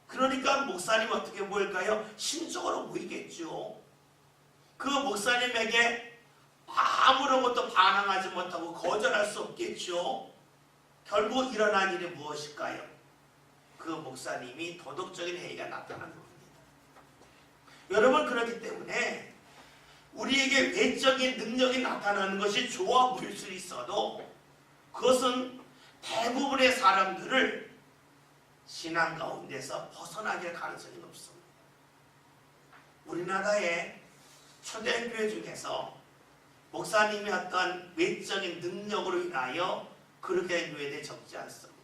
그러니까 목사님 어떻게 보일까요? 신적으로 보이겠죠. 그 목사님에게 아무런 것도 반항하지 못하고 거절할 수 없겠죠. 결국 일어난 일이 무엇일까요? 그 목사님이 도덕적인 행위가 나타난 겁니다. 여러분, 그렇기 때문에 우리에게 외적인 능력이 나타나는 것이 좋아 보일 수 있어도 그것은 대부분의 사람들을 신앙 가운데서 벗어나게 할 가능성이 없습니다. 우리나라의 초대교회 중에서 목사님의 어떤 외적인 능력으로 인하여 그렇게 된 교회들이 적지 않습니다.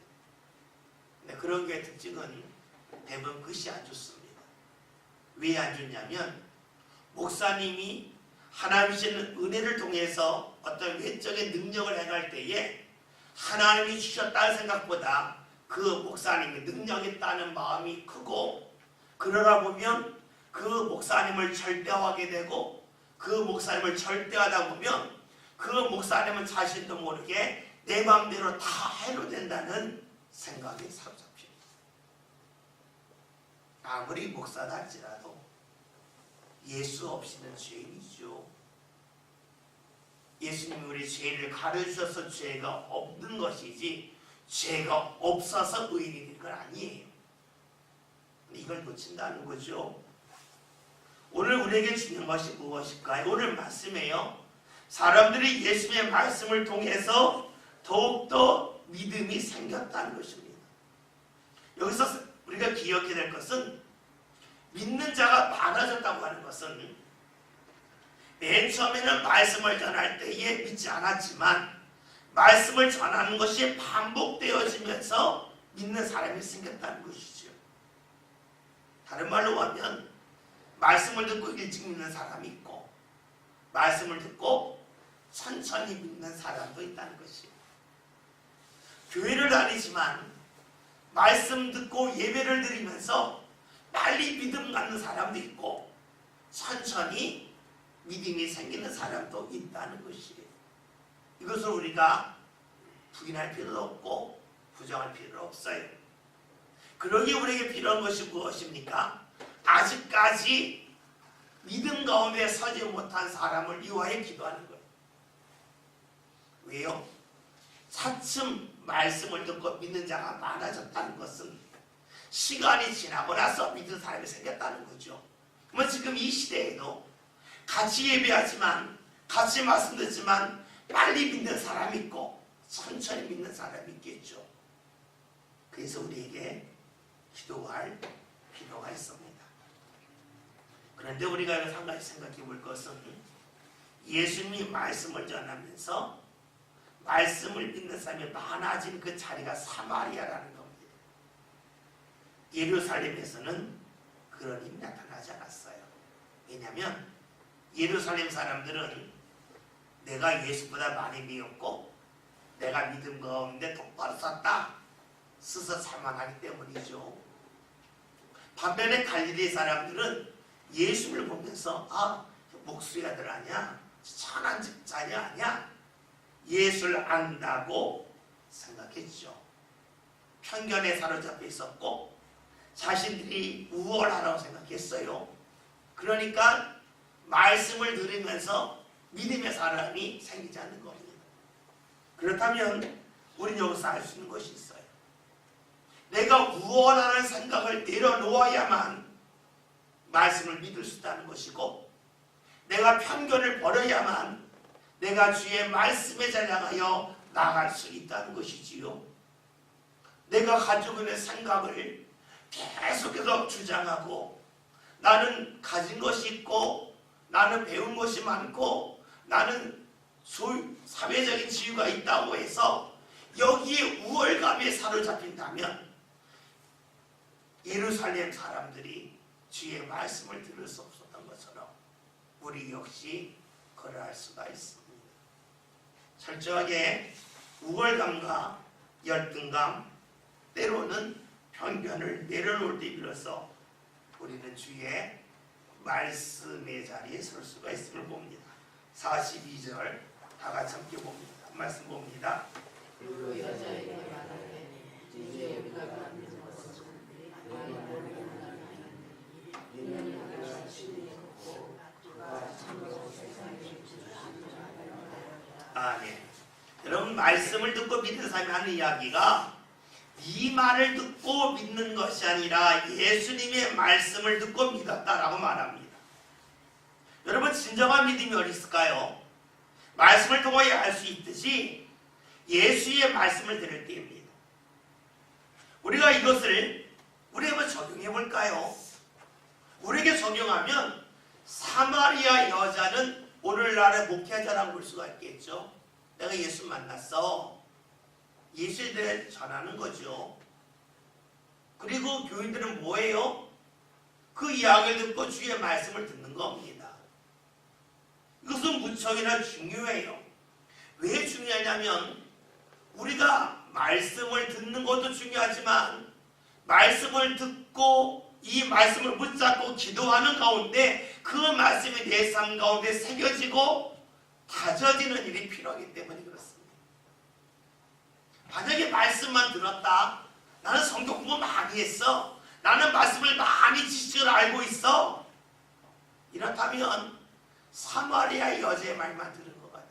근데 그런 교회의 특징은 대부분 끝이 안 좋습니다. 왜 안 좋냐면 목사님이 하나님이 주시는 은혜를 통해서 어떤 외적인 능력을 행할 때에 하나님이 주셨다는 생각보다 그 목사님이 능력이 있다는 마음이 크고, 그러다 보면 그 목사님을 절대화하게 되고, 그 목사님을 절대하다 보면 그 목사님은 자신도 모르게 내 마음대로 다 해도 된다는 생각이 사로잡힙니다. 아무리 목사다 할지라도 예수 없이는 죄인이죠. 예수님이 우리 죄를 가르쳐서 죄가 없는 것이지 죄가 없어서 의인이 된 건 아니에요. 이걸 놓친다는 거죠. 오늘 우리에게 중요한 것이 무엇일까요? 오늘 말씀에요, 사람들이 예수님의 말씀을 통해서 더욱더 믿음이 생겼다는 것입니다. 여기서 우리가 기억해야 될 것은, 믿는 자가 많아졌다고 하는 것은 맨 처음에는 말씀을 전할 때에 믿지 않았지만 말씀을 전하는 것이 반복되어지면서 믿는 사람이 생겼다는 것이죠. 다른 말로 하면 말씀을 듣고 일찍 믿는 사람이 있고 말씀을 듣고 천천히 믿는 사람도 있다는 것이에요. 교회를 다니지만 말씀 듣고 예배를 드리면서 빨리 믿음 갖는 사람도 있고 천천히 믿음이 생기는 사람도 있다는 것이에요. 이것을 우리가 부인할 필요도 없고 부정할 필요도 없어요. 그러기에 우리에게 필요한 것이 무엇입니까? 아직까지 믿음 가운데 서지 못한 사람을 위하여 기도하는 거예요. 왜요? 차츰 말씀을 듣고 믿는 자가 많아졌다는 것은 시간이 지나고 나서 믿는 사람이 생겼다는 거죠. 그러면 지금 이 시대에도 같이 예배하지만 같이 말씀 듣지만 빨리 믿는 사람이 있고 천천히 믿는 사람이 있겠죠. 그래서 우리에게 기도할 필요가 있습니다. 그런데 우리가 한 가지 생각해 볼 것은, 예수님이 말씀을 전하면서 말씀을 믿는 사람이 많아진 그 자리가 사마리아라는 겁니다. 예루살렘에서는 그런 일이 나타나지 않았어요. 왜냐하면 예루살렘 사람들은 내가 예수보다 많이 배웠고 내가 믿음 가운데 똑바로 섰다 스스로 자만하기 때문이죠. 반면에 갈릴리 사람들은 예수를 보면서 목수의 아들 아니야? 천한 집자녀 아니야? 예수를 안다고 생각했죠. 편견에 사로잡혀 있었고 자신들이 우월하다고 생각했어요. 그러니까 말씀을 들으면서 믿음의 사람이 생기지 않는 겁니다. 그렇다면 우리는 여기서 알 수 있는 것이 있어요. 내가 우월하는 생각을 내려놓아야만 말씀을 믿을 수 있다는 것이고, 내가 편견을 버려야만 내가 주의 말씀에 향하여 나아갈 수 있다는 것이지요. 내가 가지고 있는 생각을 계속해서 주장하고 나는 가진 것이 있고 나는 배운 것이 많고 나는 사회적인 지위가 있다고 해서 여기에 우월감에 사로잡힌다면 예루살렘 사람들이 주의 말씀을 들을 수 없었던 것처럼 우리 역시 그러할 수가 있습니다. 철저하게 우월감과 열등감, 때로는 편견을 내려놓을 때 비로소 우리는 주의 말씀의 자리에 설 수가 있음을 봅니다. 42절 다 같이 함께 봅니다. 말씀 봅니다. 그리고 여자에게 말하되 이제 우리가 받는 것은 이는 우리가 자신이 없고 그가 참으로 세상에 아멘. 여러분, 말씀을 듣고 믿는 사람이 하는 이야기가 이 말을 듣고 믿는 것이 아니라 예수님의 말씀을 듣고 믿었다라고 말합니다. 여러분, 진정한 믿음이 어디 있을까요? 말씀을 통하여 알 수 있듯이 예수의 말씀을 들을 때입니다. 우리가 이것을 우리 한번 적용해 볼까요? 우리에게 적용하면 사마리아 여자는 오늘날의 목회자라고 볼 수가 있겠죠. 내가 예수 만났어. 예수에 대해 전하는 거죠. 그리고 교인들은 뭐예요? 그 이야기를 듣고 주의 말씀을 듣는 겁니다. 이것은 무척이나 중요해요. 왜 중요하냐면 우리가 말씀을 듣는 것도 중요하지만 말씀을 듣고 이 말씀을 붙잡고 기도하는 가운데 그 말씀이 내 삶 가운데 새겨지고 다져지는 일이 필요하기 때문에 그렇습니다. 만약에 말씀만 들었다. 나는 성경 공부 많이 했어. 나는 말씀을 많이 지식을 알고 있어. 이렇다면 사마리아 여자의 말만 들은 것 같아요.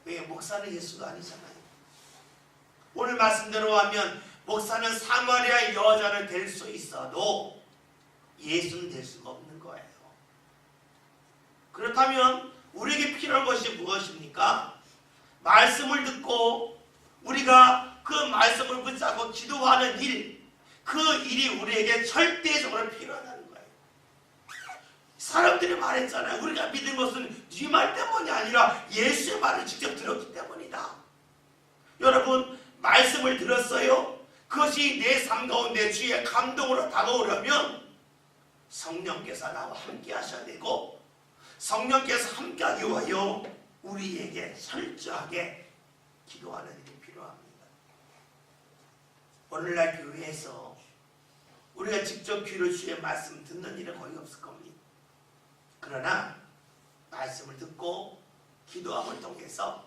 왜? 목사는 예수가 아니잖아요. 오늘 말씀대로 하면 목사는 사마리아 여자는 될 수 있어도 예수는 될 수가 없는 거예요. 그렇다면 우리에게 필요한 것이 무엇입니까? 말씀을 듣고 우리가 그 말씀을 붙잡고 기도하는 일, 그 일이 우리에게 절대적으로 필요하다는 거예요. 사람들이 말했잖아요. 우리가 믿은 것은 네 말 때문이 아니라 예수의 말을 직접 들었기 때문이다. 여러분, 말씀을 들었어요? 그것이 내 삶 가운데 주의 감동으로 다가오려면 성령께서 나와 함께 하셔야 되고 성령께서 함께하기 위하여 우리에게 철저하게 기도하는 일이 필요합니다. 오늘날 교회에서 우리가 직접 귀로 주의 말씀 듣는 일은 거의 없을 겁니다. 그러나 말씀을 듣고 기도함을 통해서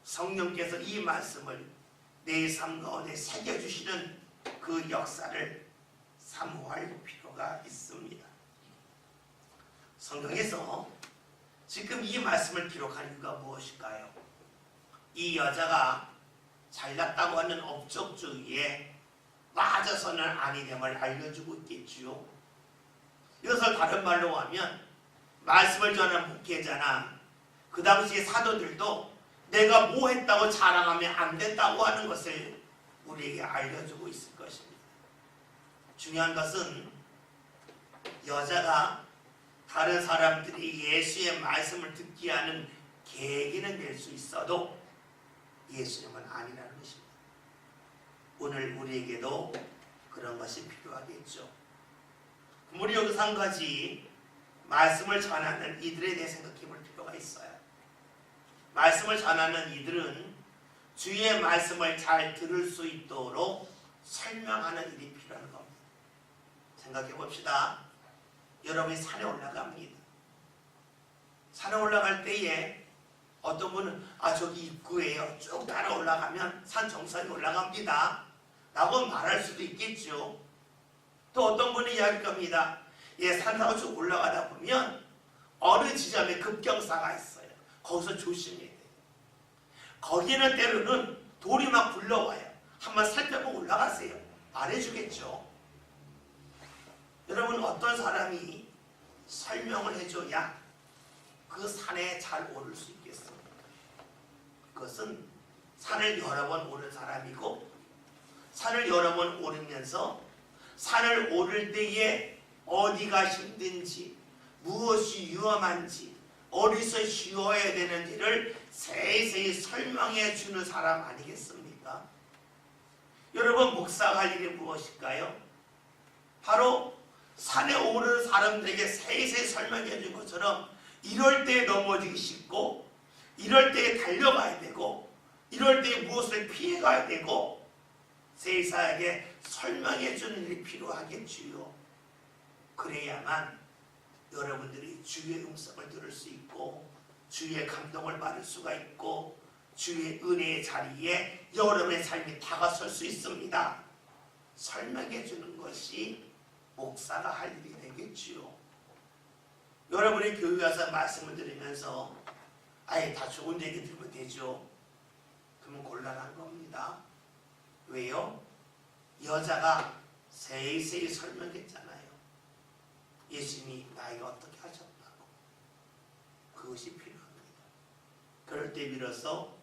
성령께서 이 말씀을 내 삶 가운데 새겨주시는 그 역사를 사모할 필요가 있습니다. 성경에서 지금 이 말씀을 기록한 이유가 무엇일까요? 이 여자가 잘났다고 하는 업적주의에 빠져서는 아니됨을 알려주고 있겠지요. 이것을 다른 말로 하면 말씀을 전하는 목회자나 그 당시의 사도들도 내가 뭐 했다고 자랑하면 안 된다고 하는 것을 우리에게 알려주고 있을 것입니다. 중요한 것은 여자가 다른 사람들이 예수의 말씀을 듣게 하는 계기는 될 수 있어도 예수님은 아니라는 것입니다. 오늘 우리에게도 그런 것이 필요하겠죠. 우리 여기서 한 가지 말씀을 전하는 이들에 대해 생각해 볼 필요가 있어요. 말씀을 전하는 이들은 주의 말씀을 잘 들을 수 있도록 설명하는 일이 필요한 겁니다. 생각해 봅시다. 여러분이 산에 올라갑니다. 산에 올라갈 때에 어떤 분은 저기 입구에요. 쭉 따라 올라가면 산 정상에 올라갑니다. 라고 말할 수도 있겠죠. 또 어떤 분이 이야기할 겁니다. 산 타고 쭉 올라가다 보면 어느 지점에 급경사가 있어요. 거기서 조심해야 돼요. 거기는 때로는 돌이 막 굴러와요. 한번 살펴보고 올라가세요. 말해주겠죠. 여러분, 어떤 사람이 설명을 해줘야 그 산에 잘 오를 수 있겠습니까? 그것은 산을 여러 번 오른 사람이고 산을 여러 번 오르면서 산을 오를 때에 어디가 힘든지 무엇이 위험한지 어디서 쉬어야 되는지를 세세히 설명해 주는 사람 아니겠습니까? 여러분, 목사가 할 일이 무엇일까요? 바로 산에 오르는 사람들에게 세세히 설명해 준 것처럼 이럴 때 넘어지기 쉽고 이럴 때 달려가야 되고 이럴 때 무엇을 피해가야 되고 세상에게 설명해 주는 일이 필요하겠지요. 그래야만 여러분들이 주의 음성을 들을 수 있고 주의 감동을 받을 수가 있고 주의 은혜의 자리에 여러분의 삶이 다가설 수 있습니다. 설명해 주는 것이 목사가 할 일이 되겠지요. 여러분이 교회 와서 말씀을 들으면서 아예 다 좋은 얘기 들으면 되죠. 그러면 곤란한 겁니다. 왜요? 여자가 세세히 설명했잖아요. 예수님이 나에게 어떻게 하셨다고. 그것이 필요합니다. 그럴 때 비로소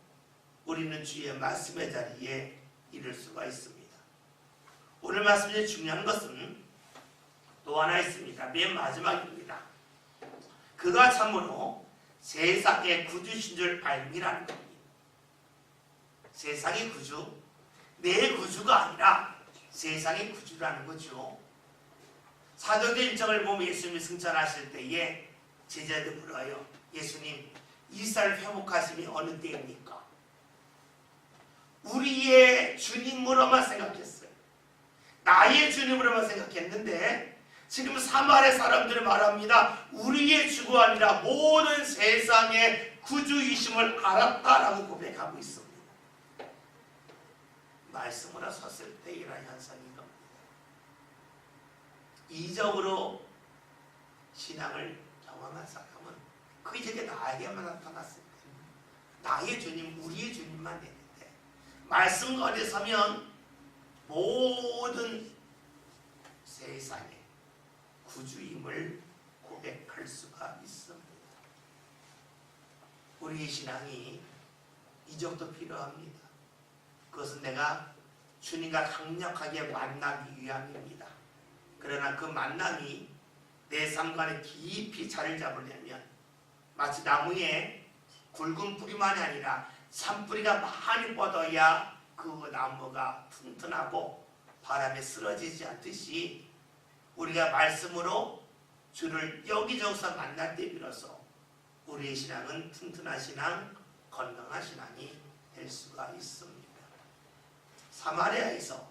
우리는 주의 말씀의 자리에 이를 수가 있습니다. 오늘 말씀 중에 중요한 것은 또 하나 있습니다. 맨 마지막입니다. 그가 참으로 세상의 구주신 줄 알미라는 겁니다. 세상의 구주, 내 구주가 아니라 세상의 구주라는 거죠. 사도행전 1장을 보면 예수님이 승천하실 때에 제자들 물어요. 예수님, 이스라엘 회복하심이 어느 때입니까? 우리의 주님으로만 생각했어요. 나의 주님으로만 생각했는데 지금 사마리아 사람들이 말합니다. 우리의 주가 아니라 모든 세상의 구주이심을 알았다라고 고백하고 있습니다. 말씀으로 섰을 때 이런 현상이 겁니다. 이적으로 신앙을 경험한 사람은 그 이적이 나에게만 나타났을 때 나의 주님, 우리의 주님만 되는데 말씀 거리에 서면 모든 세상의 구주임을 고백할 수가 있습니다. 우리의 신앙이 이적도 필요합니다. 그것은 내가 주님과 강력하게 만나기 위함입니다. 그러나 그 만남이 내 삶 안에 깊이 자리를 잡으려면 마치 나무에 굵은 뿌리만이 아니라 산뿌리가 많이 뻗어야 그 나무가 튼튼하고 바람에 쓰러지지 않듯이 우리가 말씀으로 주를 여기저기서 만날 때 비로소 우리의 신앙은 튼튼한 신앙, 건강한 신앙이 될 수가 있습니다. 사마리아에서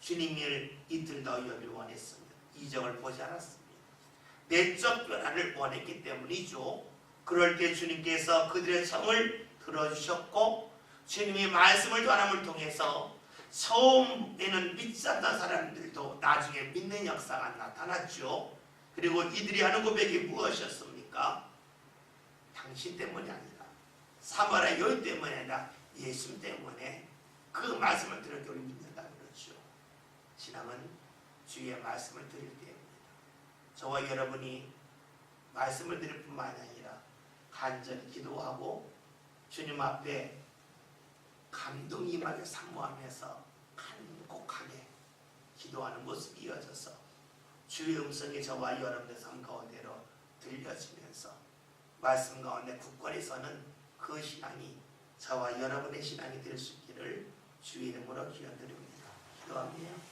주님을 이틀 더 여길 원했습니다. 이적을 보지 않았습니다. 내적 변화를 원했기 때문이죠. 그럴 때 주님께서 그들의 청을 들어주셨고 주님의 말씀을 전함을 통해서 처음에는 믿지 않던 사람들도 나중에 믿는 역사가 나타났죠. 그리고 이들이 하는 고백이 무엇이었습니까? 당신 때문이 아니라 사마리아 여인 때문이 아니라 예수 때문에 그 말씀을 들을 때 우리 믿는다 그렇죠. 신앙은 주의 말씀을 들을 때입니다. 저와 여러분이 말씀을 들을 뿐만 아니라 간절히 기도하고 주님 앞에 감동이 임하게 사모하면서 간곡하게 기도하는 모습이 이어져서 주의 음성이 저와 여러분의 삶 가운데로 들려지면서 말씀 가운데 굳건히 서는 그 신앙이 저와 여러분의 신앙이 될 수 있기를 주의 이름으로 기원드립니다. 기도합니다.